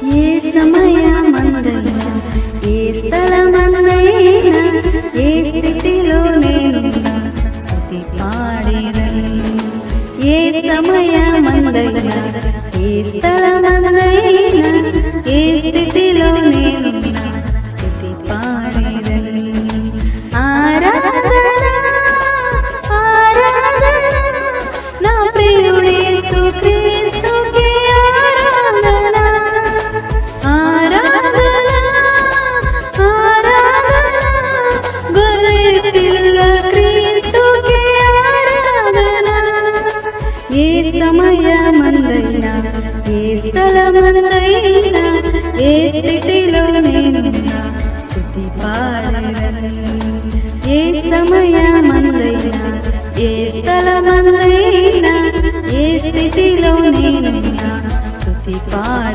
ఏ సమయమందైనా ఏ స్థలమందైనా ఏ స్థితిలో నేనున్నా స్తుతి పాడేదను. ఏ సమయమందైనా ఏ స్థలమందైనా ఏ స్థితిలో నేనున్నా స్తుతి పాడేదను. ఆరాధన ఆరాధన నా ప్రియుడు యేసుక్రీస్తుకే ఆరాధన. ఆరాధన ఆరాధన గొర్రె పిల్ల క్రీస్తుకే ఆరాధన. ఏ సమయమందైనా ఏ స్థలమందైనా ఏ స్థితిలో నేనున్నా స్తుతి పాడేదను. ఏ సమయమందైనా ఏ స్థలమందైనా ఏ స్థితిలో నేనున్నా స్తుతి పాడేదను.